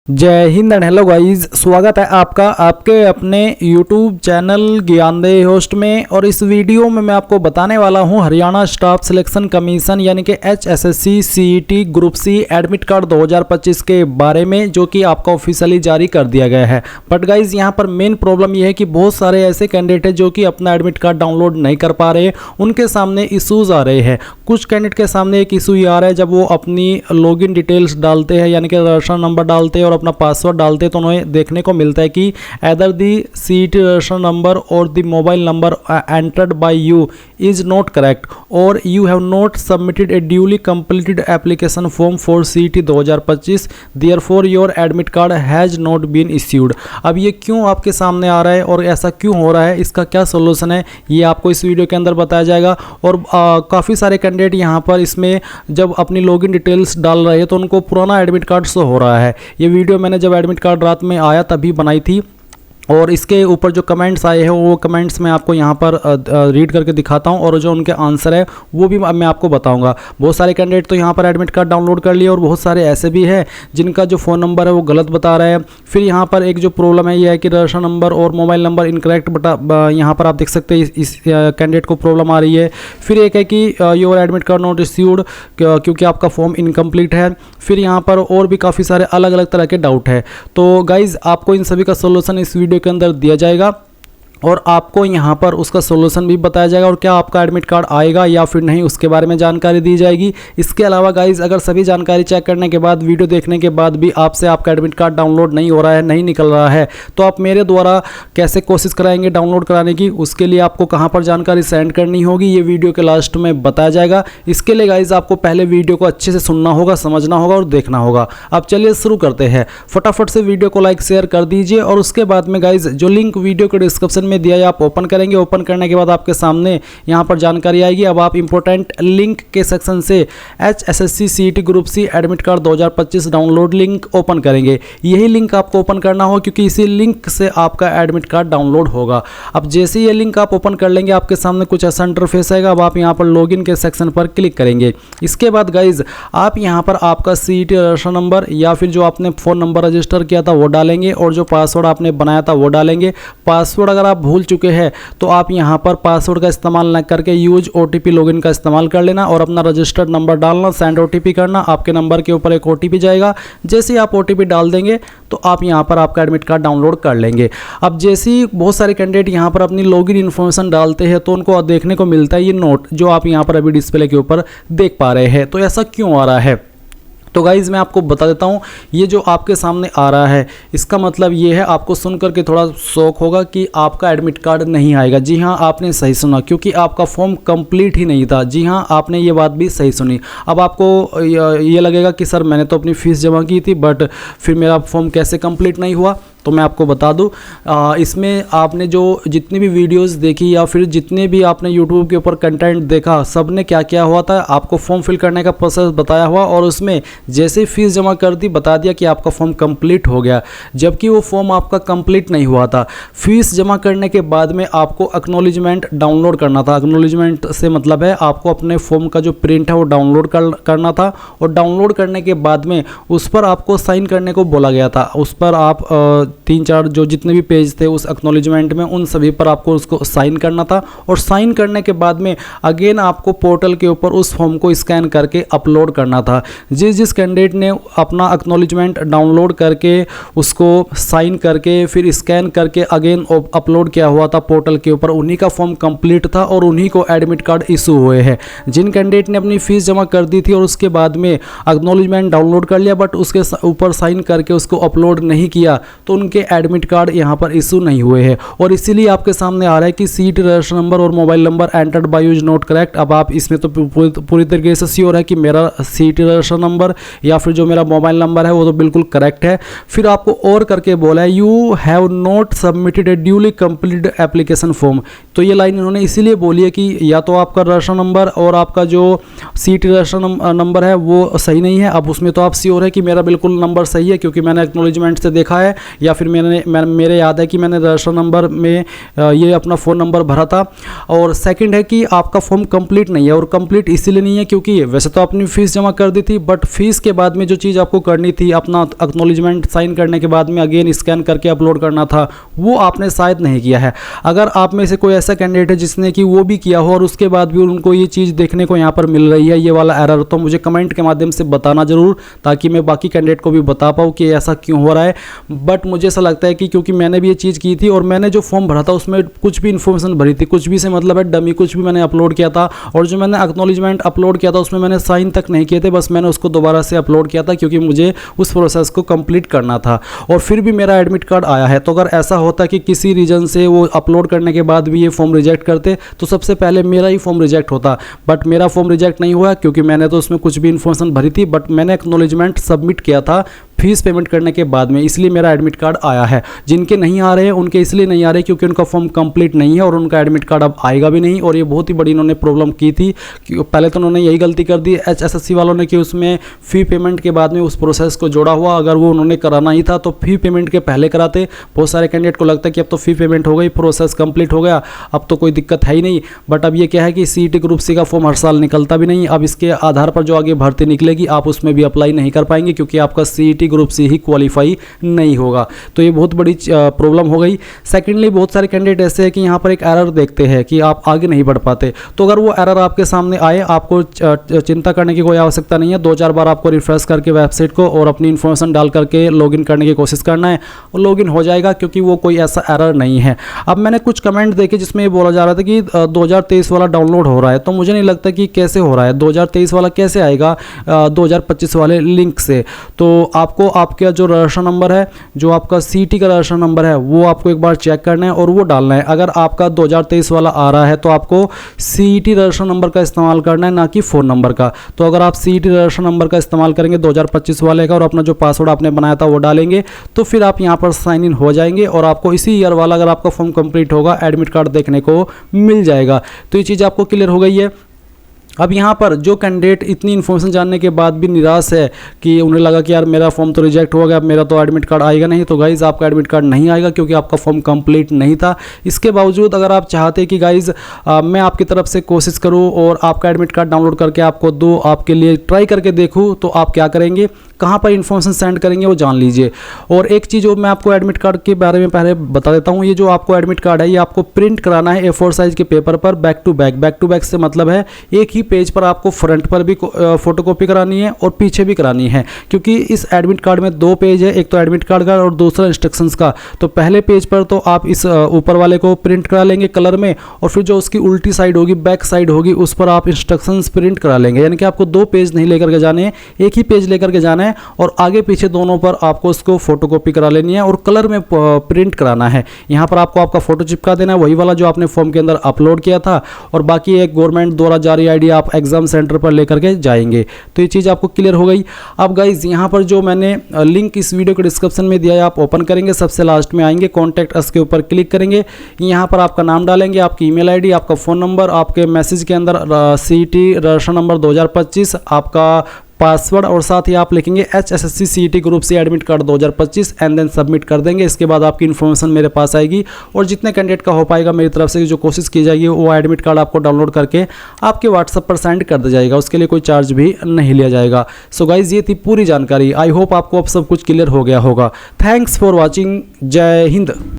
जय Hind and hello guys, स्वागत है आपका आपके अपने YouTube चैनल ज्ञानदेह होस्ट में। और इस वीडियो में मैं आपको बताने वाला हूं हरियाणा स्टाफ सिलेक्शन कमीशन यानी कि HSSC CET group C admit card 2025 के बारे में, जो कि आपका ऑफिशियली जारी कर दिया गया है। बट गाइस यहाँ पर मेन प्रॉब्लम यह है कि बहुत सारे ऐसे कैंडिडेट हैं जो कि अपना एडमिट कार्ड डाउनलोड नहीं कर पा रहे, उनके सामने इशूज़ आ रहे हैं। कुछ कैंडिडेट के सामने एक इशू ये आ रहा है, जब वो अपनी लॉगिन डिटेल्स डालते हैं यानी कि रजिस्ट्रेशन नंबर डालते हैं और अपना पासवर्ड डालते हैं, तो उन्हें देखने को मिलता है कि either the CET registration number और the mobile number entered by you is not correct और you have not submitted a duly completed application form for CET 2025, therefore your admit card has not been issued. अब ये क्यों आपके सामने आ रहा है और ऐसा क्यों हो रहा है, इसका क्या सोल्यूशन है, ये आपको इस वीडियो के अंदर बताया जाएगा। और काफ़ी सारे कैंडिडेट यहाँ पर इसमें जब अपनी लॉगिन डिटेल्स डाल रहे हैं तो उनको पुराना एडमिट कार्ड शो हो रहा है। ये वीडियो मैंने जब एडमिट कार्ड रात में आया तभी बनाई थी, और इसके ऊपर जो कमेंट्स आए हैं वो कमेंट्स मैं आपको यहाँ पर रीड करके दिखाता हूँ, और जो उनके आंसर है वो भी मैं आपको बताऊँगा। बहुत सारे कैंडिडेट तो यहाँ पर एडमिट कार्ड डाउनलोड कर लिए और बहुत सारे ऐसे भी हैं जिनका जो फ़ोन नंबर है वो गलत बता रहा है। फिर यहाँ पर एक जो प्रॉब्लम है ये है कि रजिस्ट्रेशन नंबर और मोबाइल नंबर इनकरेक्ट यहाँ पर आप देख सकते हैं इस कैंडिडेट को प्रॉब्लम आ रही है। फिर एक है कि your admit card not issued, क्योंकि आपका फॉर्म इनकम्प्लीट है। फिर यहाँ पर और भी काफ़ी सारे अलग अलग तरह के डाउट है। तो गाइज़ आपको इन सभी का सोल्यूशन इस वीडियो के अंदर दिया जाएगा और आपको यहाँ पर उसका सोल्यूशन भी बताया जाएगा और क्या आपका एडमिट कार्ड आएगा या फिर नहीं उसके बारे में जानकारी दी जाएगी। इसके अलावा गाइज अगर सभी जानकारी चेक करने के बाद, वीडियो देखने के बाद भी आपसे आपका एडमिट कार्ड डाउनलोड नहीं हो रहा है, नहीं निकल रहा है, तो आप मेरे द्वारा कैसे कोशिश कराएंगे डाउनलोड कराने की, उसके लिए आपको कहाँ पर जानकारी सेंड करनी होगी ये वीडियो के लास्ट में बताया जाएगा। इसके लिए गाइज आपको पहले वीडियो को अच्छे से सुनना होगा, समझना होगा और देखना होगा। अब चलिए शुरू करते हैं। फटाफट से वीडियो को लाइक शेयर कर दीजिए और उसके बाद में गाइज जो लिंक वीडियो के डिस्क्रिप्शन में दिया है आप ओपन करेंगे। ओपन करने के बाद आपके सामने यहां पर जानकारी आएगी। अब आप इंपॉर्टेंट लिंक के सेक्शन से HSSC CET group C admit card 2025 download link open करेंगे। यही लिंक आपको ओपन करना हो क्योंकि इसी लिंक से आपका एडमिट कार्ड डाउनलोड होगा। अब जैसे ये लिंक आप ओपन कर लेंगे आपके सामने कुछ ऐसा इंटरफेस आएगा। अब आप यहां पर लॉगिन के सेक्शन पर क्लिक करेंगे। इसके बाद गाइज आप यहां पर आपका CET रजिस्ट्रेशन नंबर या फिर जो आपने फ़ोन नंबर रजिस्टर किया था वो डालेंगे और जो पासवर्ड आपने बनाया था वो डालेंगे। पासवर्ड अगर आप भूल चुके हैं तो आप यहां पर पासवर्ड का इस्तेमाल न करके यूज OTP लॉगिन का इस्तेमाल कर लेना और अपना रजिस्टर्ड नंबर डालना, सेंड OTP करना। आपके नंबर के ऊपर एक OTP जाएगा। जैसे ही आप OTP डाल देंगे तो आप यहां पर आपका एडमिट कार्ड डाउनलोड कर लेंगे। अब जैसे ही बहुत सारे कैंडिडेट यहां पर अपनी लॉगिन इन्फॉर्मेशन डालते हैं तो उनको देखने को मिलता है ये नोट जो आप यहां पर अभी डिस्प्ले के ऊपर देख पा रहे हैं। तो ऐसा क्यों आ रहा है, तो गाइज़ मैं आपको बता देता हूँ। ये जो आपके सामने आ रहा है इसका मतलब ये है, आपको सुन करके थोड़ा शौक होगा कि आपका एडमिट कार्ड नहीं आएगा। जी हाँ, आपने सही सुना, क्योंकि आपका फॉर्म कंप्लीट ही नहीं था। जी हाँ, आपने ये बात भी सही सुनी। अब आपको ये लगेगा कि सर मैंने तो अपनी फ़ीस जमा की थी बट फिर मेरा फॉर्म कैसे कंप्लीट नहीं हुआ। तो मैं आपको बता दूं, इसमें आपने जो जितनी भी वीडियोस देखी या फिर जितने भी आपने यूट्यूब के ऊपर कंटेंट देखा, सब ने क्या क्या हुआ था, आपको फॉर्म फिल करने का प्रोसेस बताया हुआ और उसमें जैसे ही फीस जमा कर दी बता दिया कि आपका फॉर्म कंप्लीट हो गया, जबकि वो फॉर्म आपका कंप्लीट नहीं हुआ था। फीस जमा करने के बाद में आपको एक्नॉलेजमेंट डाउनलोड करना था। एक्नॉलेजमेंट से मतलब है आपको अपने फॉर्म का जो प्रिंट है वो डाउनलोड करना था और डाउनलोड करने के बाद में उस पर आपको साइन करने को बोला गया था। उस पर आप 3-4 जो जितने भी पेज थे उस एक्नॉलेजमेंट में उन सभी पर आपको उसको साइन करना था और साइन करने के बाद में अगेन आपको पोर्टल के ऊपर उस फॉर्म को स्कैन करके अपलोड करना था। जिस कैंडिडेट ने अपना एक्नॉलेजमेंट डाउनलोड करके उसको साइन करके फिर स्कैन करके अगेन अपलोड किया हुआ था पोर्टल के ऊपर, उन्हीं का फॉर्म कंप्लीट था और उन्हीं को एडमिट कार्ड इशू हुए हैं। जिन कैंडिडेट ने अपनी फ़ीस जमा कर दी थी और उसके बाद में एक्नॉलेजमेंट डाउनलोड कर लिया बट उसके ऊपर साइन करके उसको अपलोड नहीं किया तो उनके एडमिट कार्ड यहाँ पर इशू नहीं हुए हैं। और इसीलिए आपके सामने आ रहा है कि CET रजिस्टर नंबर और mobile number entered by you is not correct. अब आप इसमें तो पूरी तरीके से श्योर है कि मेरा CET रजिस्टर नंबर या फिर जो मेरा मोबाइल नंबर है वो तो बिल्कुल करेक्ट है। फिर आपको और करके बोला है you have not submitted a duly completed application form. तो ये लाइन इन्होंने इसीलिए बोली है कि या तो आपका रजिस्टर नंबर और आपका जो CET रजिस्टर नंबर है वो सही नहीं है। अब उसमें तो आप श्योर है कि मेरा बिल्कुल नंबर सही है क्योंकि मैंने एक्नॉलेजमेंट से देखा है, या फिर मेरे याद है कि मैंने रजिस्टर नंबर में ये अपना फ़ोन नंबर भरा था। और सेकंड है कि आपका फॉर्म कंप्लीट नहीं है, और कंप्लीट इसीलिए नहीं है क्योंकि वैसे तो आपने फ़ीस जमा कर दी थी बट फीस इसके बाद में जो चीज़ आपको करनी थी, अपना एक्नॉलेजमेंट साइन करने के बाद में अगेन स्कैन करके अपलोड करना था, वो आपने शायद नहीं किया है। अगर आप में से कोई ऐसा कैंडिडेट है जिसने कि वो भी किया हो और उसके बाद भी उनको ये चीज़ देखने को यहाँ पर मिल रही है, ये वाला एरर, तो मुझे कमेंट के माध्यम से बताना ज़रूर, ताकि मैं बाकी कैंडिडेट को भी बता पाऊँ कि ऐसा क्यों हो रहा है। बट मुझे ऐसा लगता है कि क्योंकि मैंने भी ये चीज़ की थी और मैंने जो फॉर्म भरा था उसमें कुछ भी इन्फॉर्मेशन भरी थी, कुछ भी से मतलब है डमी, कुछ भी मैंने अपलोड किया था, और जो मैंने एक्नॉलेजमेंट अपलोड किया था उसमें मैंने साइन तक नहीं किए थे, बस मैंने उसको दोबारा से अपलोड किया था क्योंकि मुझे उस प्रोसेस को कंप्लीट करना था, और फिर भी मेरा एडमिट कार्ड आया है। तो अगर ऐसा होता कि किसी रीजन से वो अपलोड करने के बाद भी ये फॉर्म रिजेक्ट करते तो सबसे पहले मेरा ही फॉर्म रिजेक्ट होता, बट मेरा फॉर्म रिजेक्ट नहीं हुआ क्योंकि मैंने तो उसमें कुछ भी इन्फॉर्मेशन भरी थी, बट मैंने एक्नॉलेजमेंट सबमिट किया था फीस पेमेंट करने के बाद में, इसलिए मेरा एडमिट कार्ड आया है। जिनके नहीं आ रहे हैं उनके इसलिए नहीं आ रहे क्योंकि उनका फॉर्म कंप्लीट नहीं है और उनका एडमिट कार्ड अब आएगा भी नहीं, और ये बहुत ही बड़ी इन्होंने प्रॉब्लम की थी कि पहले तो उन्होंने यही गलती कर दी HSSC वालों ने कि उसमें फ़ी पेमेंट के बाद में उस प्रोसेस को जोड़ा हुआ, अगर वो उन्होंने कराना ही था तो फ़ी पेमेंट के पहले कराते। बहुत सारे कैंडिडेट को लगता है कि अब तो फ़ी पेमेंट हो गई, प्रोसेस कंप्लीट हो गया, अब तो कोई दिक्कत है ही नहीं। बट अब ये क्या है कि CET ग्रुप C का फॉर्म हर साल निकलता भी नहीं, अब इसके आधार पर जो आगे भर्ती निकलेगी आप उसमें भी अप्लाई नहीं कर पाएंगे क्योंकि आपका CET ग्रुप C ही क्वालिफाई नहीं होगा। तो ये बहुत बड़ी प्रॉब्लम हो गई। सेकेंडली, बहुत सारे कैंडिडेट ऐसे हैं कि यहाँ पर एक एरर देखते हैं कि आप आगे नहीं बढ़ पाते, तो अगर वो एरर आपके सामने आए, आपको चिंता करने की कोई आवश्यकता नहीं है। 2-4 बार आपको रिफ्रेश करके वेबसाइट को और अपनी इन्फॉर्मेशन डाल करके लॉगिन करने की कोशिश करना है और लॉगिन हो जाएगा, क्योंकि वो कोई ऐसा एरर नहीं है। अब मैंने कुछ कमेंट देखे जिसमें ये बोला जा रहा था कि 2023 वाला डाउनलोड हो रहा है, तो मुझे नहीं लगता कि कैसे हो रहा है। 2023 वाला कैसे आएगा 2025 वाले लिंक से? तो आपको आपका जो रजिस्ट्रेशन नंबर है, जो आपका CET का रजिस्ट्रेशन नंबर है, वो आपको एक बार चेक करना है और वो डालना है। अगर आपका 2023 वाला आ रहा है तो आपको CET रजिस्ट्रेशन नंबर का इस्तेमाल करना है, ना कि फ़ोन नंबर का। तो अगर आप CET रजिस्ट्रेशन नंबर का इस्तेमाल करेंगे 2025 वाले का और अपना जो पासवर्ड आपने बनाया था वो डालेंगे, तो फिर आप यहाँ पर साइन इन हो जाएंगे और आपको इसी ईयर वाला, अगर आपका फॉर्म कंप्लीट होगा, एडमिट कार्ड देखने को मिल जाएगा। तो ये चीज़ आपको क्लियर हो गई है। अब यहाँ पर जो कैंडिडेट इतनी इन्फॉर्मेशन जानने के बाद भी निराश है कि उन्हें लगा कि यार मेरा फॉर्म तो रिजेक्ट हो गया, मेरा तो एडमिट कार्ड आएगा नहीं, तो गाइज़ आपका एडमिट कार्ड नहीं आएगा क्योंकि आपका फॉर्म कंप्लीट नहीं था। इसके बावजूद अगर आप चाहते कि गाइज़ मैं आपकी तरफ से कोशिश करूँ और आपका एडमिट कार्ड डाउनलोड करके आपको दूँ, आपके लिए ट्राई करके देखूँ, तो आप क्या करेंगे, कहाँ पर इन्फॉर्मेशन सेंड करेंगे वो जान लीजिए। और एक चीज़ और मैं आपको एडमिट कार्ड के बारे में पहले बता देता हूँ। ये जो आपको एडमिट कार्ड है ये आपको प्रिंट कराना है A4 साइज़ के पेपर पर, back to back. Back to back से मतलब है एक ही पेज पर आपको फ्रंट पर भी फोटोकॉपी करानी है और पीछे भी करानी है, क्योंकि इस एडमिट कार्ड में 2 पेज है, एक तो एडमिट कार्ड का और दूसरा इंस्ट्रक्शंस का। तो पहले पेज पर तो आप इस ऊपर वाले को प्रिंट करा लेंगे कलर में, और फिर जो उसकी उल्टी साइड होगी, बैक साइड होगी, उस पर आप इंस्ट्रक्शंस प्रिंट करा लेंगे। यानी कि आपको 2 पेज नहीं लेकर के जाने हैं, एक ही पेज लेकर के जाना है और आगे पीछे दोनों पर आपको उसको फोटोकॉपी करा लेनी है और कलर में प्रिंट कराना है। यहाँ पर आपको आपका फोटो चिपका देना है, वही वाला जो आपने फॉर्म के अंदर अपलोड किया था, और बाकी एक गवर्नमेंट द्वारा जारी ID आप एग्जाम सेंटर पर लेकर के जाएंगे। तो ये चीज़ आपको क्लियर हो गई। अब गाइज यहाँ पर जो मैंने लिंक इस वीडियो के डिस्क्रिप्शन में दिया है, आप ओपन करेंगे, सबसे लास्ट में आएंगे, कॉन्टैक्ट अस के ऊपर क्लिक करेंगे, यहाँ पर आपका नाम डालेंगे, आपकी ईमेल ID, आपका फ़ोन नंबर, आपके मैसेज के अंदर CET रजिस्ट्रेशन नंबर 2025, आपका पासवर्ड, और साथ ही आप लिखेंगे HSSC CET group C admit card 2025 and then submit कर देंगे। इसके बाद आपकी इन्फॉर्मेशन मेरे पास आएगी और जितने कैंडिडेट का हो पाएगा मेरी तरफ से जो कोशिश की जाएगी वो एडमिट कार्ड आपको डाउनलोड करके आपके WhatsApp पर सेंड कर दिया जाएगा। उसके लिए कोई चार्ज भी नहीं लिया जाएगा। सो गाइज ये थी पूरी जानकारी। आई होप आपको अब सब कुछ क्लियर हो गया होगा। Thanks for watching. जय हिंद।